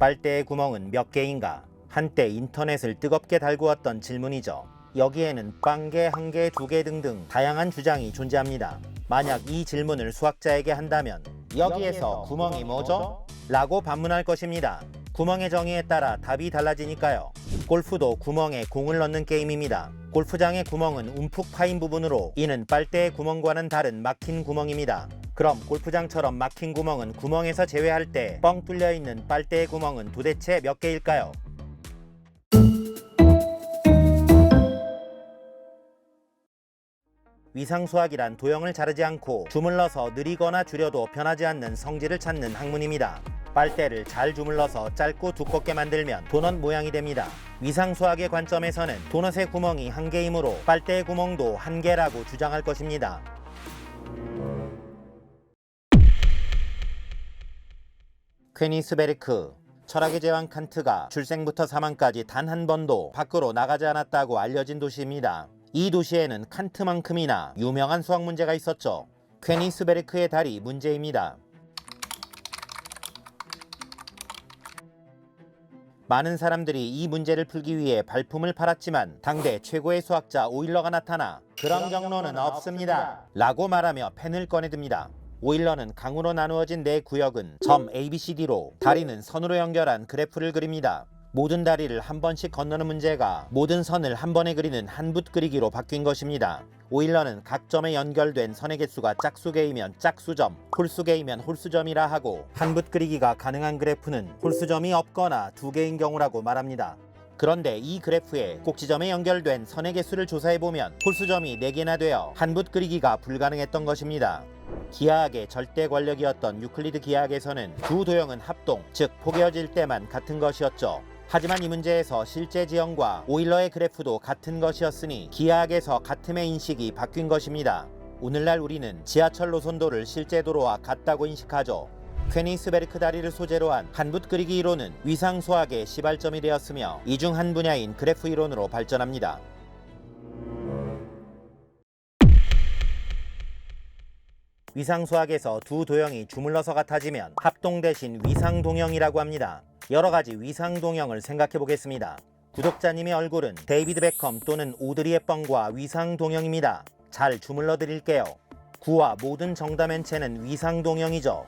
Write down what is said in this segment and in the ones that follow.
빨대의 구멍은 몇 개인가? 한때 인터넷을 뜨겁게 달구었던 질문이죠. 여기에는 0개, 1개, 2개 등등 다양한 주장이 존재합니다. 만약 이 질문을 수학자에게 한다면 여기에서 구멍이 뭐죠? 라고 반문할 것입니다. 구멍의 정의에 따라 답이 달라지니까요. 골프도 구멍에 공을 넣는 게임입니다. 골프장의 구멍은 움푹 파인 부분으로 이는 빨대의 구멍과는 다른 막힌 구멍입니다. 그럼 골프장처럼 막힌 구멍은 구멍에서 제외할 때 뻥 뚫려 있는 빨대의 구멍은 도대체 몇 개일까요? 위상수학이란 도형을 자르지 않고 주물러서 느리거나 줄여도 변하지 않는 성질을 찾는 학문입니다. 빨대를 잘 주물러서 짧고 두껍게 만들면 도넛 모양이 됩니다. 위상수학의 관점에서는 도넛의 구멍이 1개이므로 빨대의 구멍도 1개라고 주장할 것입니다. 퀘니스베르크, 철학의 제왕 칸트가 출생부터 사망까지 단 한 번도 밖으로 나가지 않았다고 알려진 도시입니다. 이 도시에는 칸트만큼이나 유명한 수학 문제가 있었죠. 퀘니스베르크의 달이 문제입니다. 많은 사람들이 이 문제를 풀기 위해 발품을 팔았지만 당대 최고의 수학자 오일러가 나타나 그런 경로는 없습니다 라고 말하며 펜을 꺼내듭니다. 오일러는 강으로 나누어진 네 구역은 점 ABCD로 다리는 선으로 연결한 그래프를 그립니다. 모든 다리를 한 번씩 건너는 문제가 모든 선을 한 번에 그리는 한붓 그리기로 바뀐 것입니다. 오일러는 각 점에 연결된 선의 개수가 짝수개이면 짝수점, 홀수개이면 홀수점이라 하고 한붓 그리기가 가능한 그래프는 홀수점이 없거나 2개인 경우라고 말합니다. 그런데 이 그래프에 꼭지점에 연결된 선의 개수를 조사해보면 홀수점이 4개나 되어 한붓 그리기가 불가능했던 것입니다. 기하학의 절대 권력이었던 유클리드 기하학에서는 두 도형은 합동, 즉 포개어질 때만 같은 것이었죠. 하지만 이 문제에서 실제 지형과 오일러의 그래프도 같은 것이었으니 기하학에서 같음의 인식이 바뀐 것입니다. 오늘날 우리는 지하철 노선도를 실제 도로와 같다고 인식하죠. 퀘니스베르크 다리를 소재로 한 한붓 그리기 이론은 위상수학의 시발점이 되었으며 이 중 한 분야인 그래프 이론으로 발전합니다. 위상수학에서 두 도형이 주물러서 같아지면 합동 대신 위상동형이라고 합니다. 여러가지 위상동형을 생각해 보겠습니다. 구독자님의 얼굴은 데이비드 베컴 또는 오드리 헵번과 위상동형입니다. 잘 주물러 드릴게요. 구와 모든 정다면체는 위상동형이죠.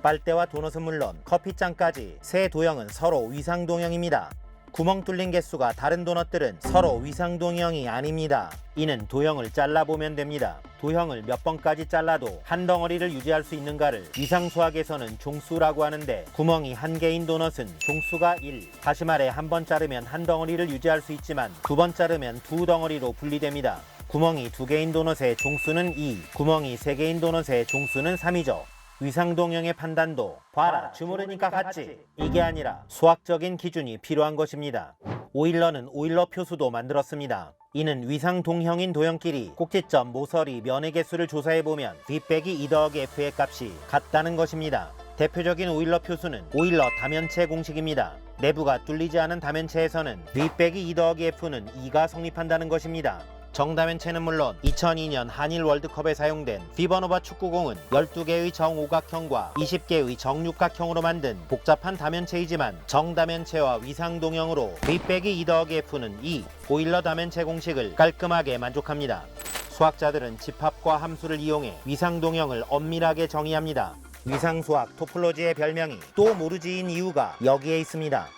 빨대와 도넛은 물론 커피잔까지 세 도형은 서로 위상동형입니다. 구멍 뚫린 개수가 다른 도넛들은 서로 위상동형이 아닙니다. 이는 도형을 잘라보면 됩니다. 도형을 몇 번까지 잘라도 한 덩어리를 유지할 수 있는가를 위상수학에서는 종수라고 하는데 구멍이 1개인 도넛은 종수가 1. 다시 말해 한 번 자르면 한 덩어리를 유지할 수 있지만 2번 자르면 2덩어리로 분리됩니다. 구멍이 2개인 도넛의 종수는 2, 구멍이 3개인 도넛의 종수는 3이죠. 위상동형의 판단도 봐라 주무르니까 같지 이게 아니라 수학적인 기준이 필요한 것입니다. 오일러는 오일러 표수도 만들었습니다. 이는 위상동형인 도형끼리 꼭지점, 모서리, 면의 개수를 조사해보면 V 빼기 2 더하기 F의 값이 같다는 것입니다. 대표적인 오일러 표수는 오일러 다면체 공식입니다. 내부가 뚫리지 않은 다면체에서는 V 빼기 2 더하기 F는 2가 성립한다는 것입니다. 정다면체는 물론 2002년 한일 월드컵에 사용된 비버노바 축구공은 12개의 정오각형과 20개의 정육각형으로 만든 복잡한 다면체이지만 정다면체와 위상동형으로 V 빼기 2 더하기 F는 2, 오일러 다면체 공식을 깔끔하게 만족합니다. 수학자들은 집합과 함수를 이용해 위상동형을 엄밀하게 정의합니다. 위상수학 토폴로지의 별명이 또 모르지인 이유가 여기에 있습니다.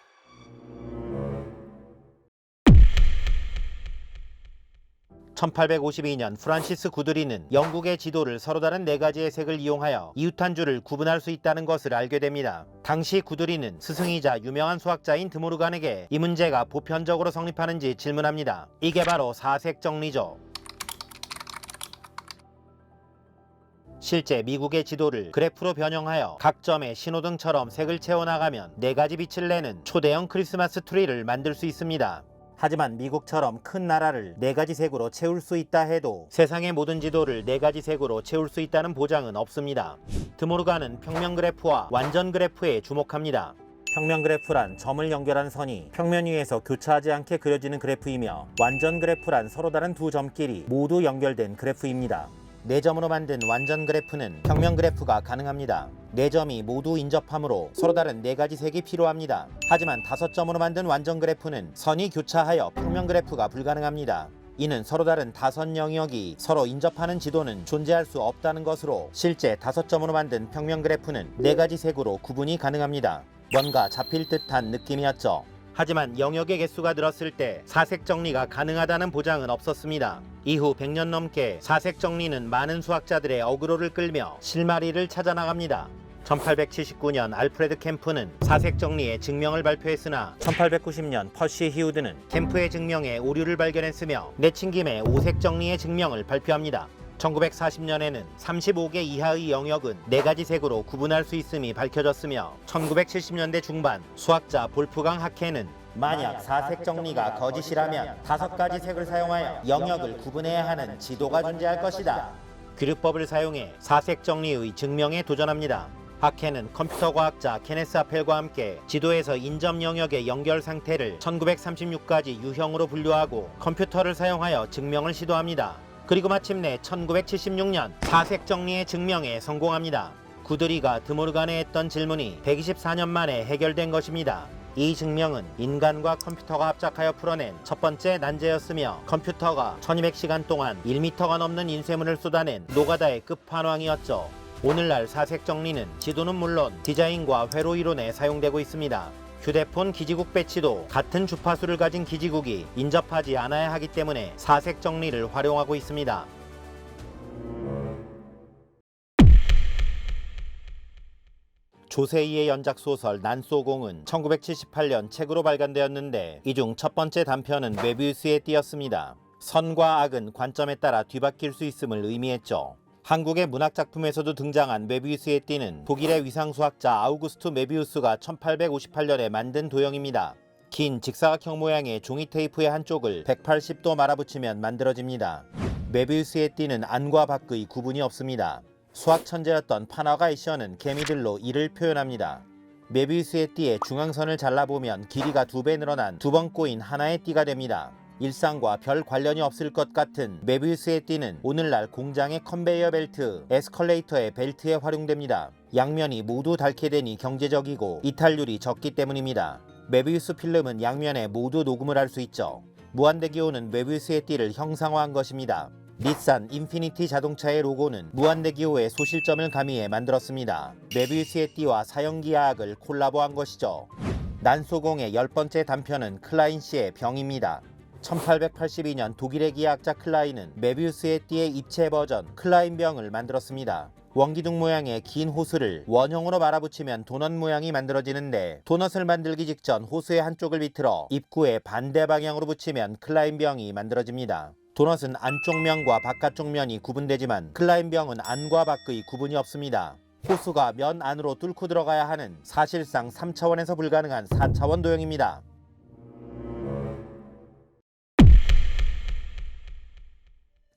1852년 프란시스 구드리는 영국의 지도를 서로 다른 4가지의 색을 이용하여 이웃한 줄을 구분할 수 있다는 것을 알게 됩니다. 당시 구드리는 스승이자 유명한 수학자인 드모르간에게 이 문제가 보편적으로 성립하는지 질문합니다. 이게 바로 사색 정리죠. 실제 미국의 지도를 그래프로 변형하여 각 점에 신호등처럼 색을 채워나가면 4가지 빛을 내는 초대형 크리스마스 트리를 만들 수 있습니다. 하지만 미국처럼 큰 나라를 4가지 색으로 채울 수 있다 해도 세상의 모든 지도를 4가지 색으로 채울 수 있다는 보장은 없습니다. 드모르간은 평면 그래프와 완전 그래프에 주목합니다. 평면 그래프란 점을 연결한 선이 평면 위에서 교차하지 않게 그려지는 그래프이며 완전 그래프란 서로 다른 두 점끼리 모두 연결된 그래프입니다. 4점으로 만든 완전 그래프는 평면 그래프가 가능합니다. 4점이 모두 인접하므로 서로 다른 4가지 색이 필요합니다. 하지만 5점으로 만든 완전 그래프는 선이 교차하여 평면 그래프가 불가능합니다. 이는 서로 다른 다선 영역이 서로 인접하는 지도는 존재할 수 없다는 것으로 실제 5점으로 만든 평면 그래프는 4가지 색으로 구분이 가능합니다. 뭔가 잡힐 듯한 느낌이었죠. 하지만 영역의 개수가 늘었을 때 사색 정리가 가능하다는 보장은 없었습니다. 이후 100년 넘게 사색 정리는 많은 수학자들의 어그로를 끌며 실마리를 찾아 나갑니다. 1879년 알프레드 캠프는 사색 정리의 증명을 발표했으나 1890년 퍼시 히우드는 캠프의 증명에 오류를 발견했으며 내친김에 오색 정리의 증명을 발표합니다. 1940년에는 35개 이하의 영역은 4가지 색으로 구분할 수 있음이 밝혀졌으며 1970년대 중반 수학자 볼프강 하케는 만약 사색 정리가 거짓이라면 5가지 색을 사용하여 영역을 구분해야 하는 지도가 존재할 것이다. 규律법을 사용해 사색 정리의 증명에 도전합니다. 하케는 컴퓨터 과학자 케네스 아펠과 함께 지도에서 인접 영역의 연결 상태를 1936가지 유형으로 분류하고 컴퓨터를 사용하여 증명을 시도합니다. 그리고 마침내 1976년 사색 정리의 증명에 성공합니다. 구드리가 드모르간에 했던 질문이 124년 만에 해결된 것입니다. 이 증명은 인간과 컴퓨터가 합작하여 풀어낸 첫 번째 난제였으며 컴퓨터가 1200시간 동안 1m가 넘는 인쇄물을 쏟아낸 노가다의 끝판왕이었죠. 오늘날 사색 정리는 지도는 물론 디자인과 회로 이론에 사용되고 있습니다. 휴대폰 기지국 배치도 같은 주파수를 가진 기지국이 인접하지 않아야 하기 때문에 사색 정리를 활용하고 있습니다. 조세이의 연작소설 난소공은 1978년 책으로 발간되었는데 이 중 첫 번째 단편은 메비우스의 띠였습니다. 선과 악은 관점에 따라 뒤바뀔 수 있음을 의미했죠. 한국의 문학작품에서도 등장한 메비우스의 띠는 독일의 위상수학자 아우구스투 메비우스가 1858년에 만든 도형입니다. 긴 직사각형 모양의 종이 테이프의 한쪽을 180도 말아붙이면 만들어집니다. 메비우스의 띠는 안과 밖의 구분이 없습니다. 수학 천재였던 파나가 에셔는 개미들로 이를 표현합니다. 메비우스의 띠의 중앙선을 잘라보면 길이가 2배 늘어난 2번 꼬인 하나의 띠가 됩니다. 일상과 별 관련이 없을 것 같은 메비우스의 띠는 오늘날 공장의 컨베이어 벨트, 에스컬레이터의 벨트에 활용됩니다. 양면이 모두 닳게 되니 경제적이고 이탈률이 적기 때문입니다. 메비우스 필름은 양면에 모두 녹음을 할 수 있죠. 무한대기호는 메비우스의 띠를 형상화한 것입니다. 닛산 인피니티 자동차의 로고는 무한대기호의 소실점을 가미해 만들었습니다. 메비우스의 띠와 사형기하학을 콜라보한 것이죠. 난소공의 10번째 단편은 클라인 씨의 병입니다. 1882년 독일의 기하학자 클라인은 메비우스의 띠의 입체 버전 클라인병을 만들었습니다. 원기둥 모양의 긴 호스를 원형으로 말아붙이면 도넛 모양이 만들어지는데 도넛을 만들기 직전 호스의 한쪽을 비틀어 입구의 반대 방향으로 붙이면 클라인병이 만들어집니다. 도넛은 안쪽 면과 바깥쪽 면이 구분되지만 클라인병은 안과 밖의 구분이 없습니다. 호스가 면 안으로 뚫고 들어가야 하는 사실상 3차원에서 불가능한 4차원 도형입니다.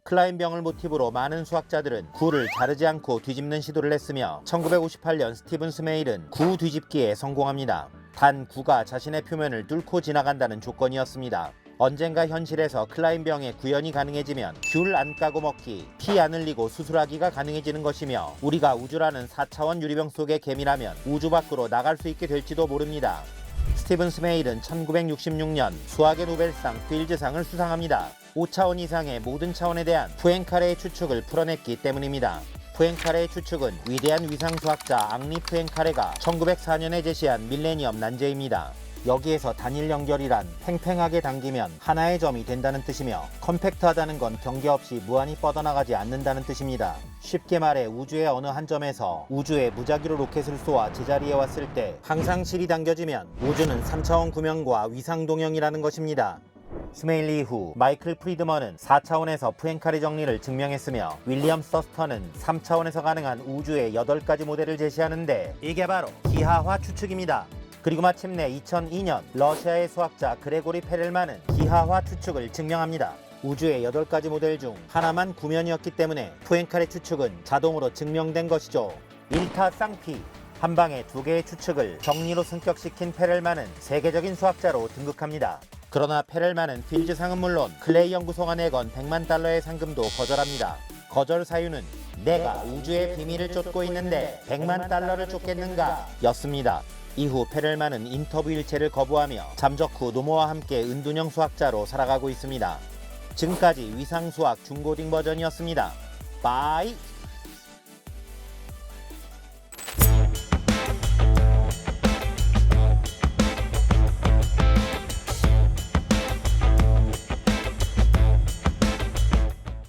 클라인병을 모티브로 많은 수학자들은 구를 자르지 않고 뒤집는 시도를 했으며 1958년 스티븐 스메일은 구 뒤집기에 성공합니다. 단 구가 자신의 표면을 뚫고 지나간다는 조건이었습니다. 언젠가 현실에서 클라인병의 구현이 가능해지면 귤 안 까고 먹기, 피 안 흘리고 수술하기가 가능해지는 것이며 우리가 우주라는 4차원 유리병 속의 개미라면 우주 밖으로 나갈 수 있게 될지도 모릅니다. 스티븐 스메일은 1966년 수학의 노벨상 필즈상을 수상합니다. 5차원 이상의 모든 차원에 대한 푸엥카레의 추측을 풀어냈기 때문입니다. 푸엥카레의 추측은 위대한 위상수학자 앙리 푸엥카레가 1904년에 제시한 밀레니엄 난제입니다. 여기에서 단일 연결이란 팽팽하게 당기면 하나의 점이 된다는 뜻이며 컴팩트하다는 건 경계 없이 무한히 뻗어나가지 않는다는 뜻입니다. 쉽게 말해 우주의 어느 한 점에서 우주에 무작위로 로켓을 쏘아 제자리에 왔을 때 항상 실이 당겨지면 우주는 3차원 구명과 위상동형이라는 것입니다. 스메일 이후 마이클 프리드먼은 4차원에서 푸엥카레 정리를 증명했으며 윌리엄 서스턴은 3차원에서 가능한 우주의 8가지 모델을 제시하는데 이게 바로 기하화 추측입니다. 그리고 마침내 2002년 러시아의 수학자 그레고리 페렐만은 기하화 추측을 증명합니다. 우주의 8가지 모델 중 하나만 구면이었기 때문에 푸엥카레 추측은 자동으로 증명된 것이죠. 일타쌍피, 한 방에 2개의 추측을 정리로 승격시킨 페렐만은 세계적인 수학자로 등극합니다. 그러나 페렐만은 필즈상은 물론 클레이 연구소가 내건 $100만 상금도 거절합니다. 거절 사유는 내가 우주의 비밀을 쫓고 있는데 100만 달러를 쫓겠는가 였습니다. 이후 페렐만은 인터뷰 일체를 거부하며 잠적 후 노모와 함께 은둔형 수학자로 살아가고 있습니다. 지금까지 위상수학 중고딩 버전이었습니다. 바이.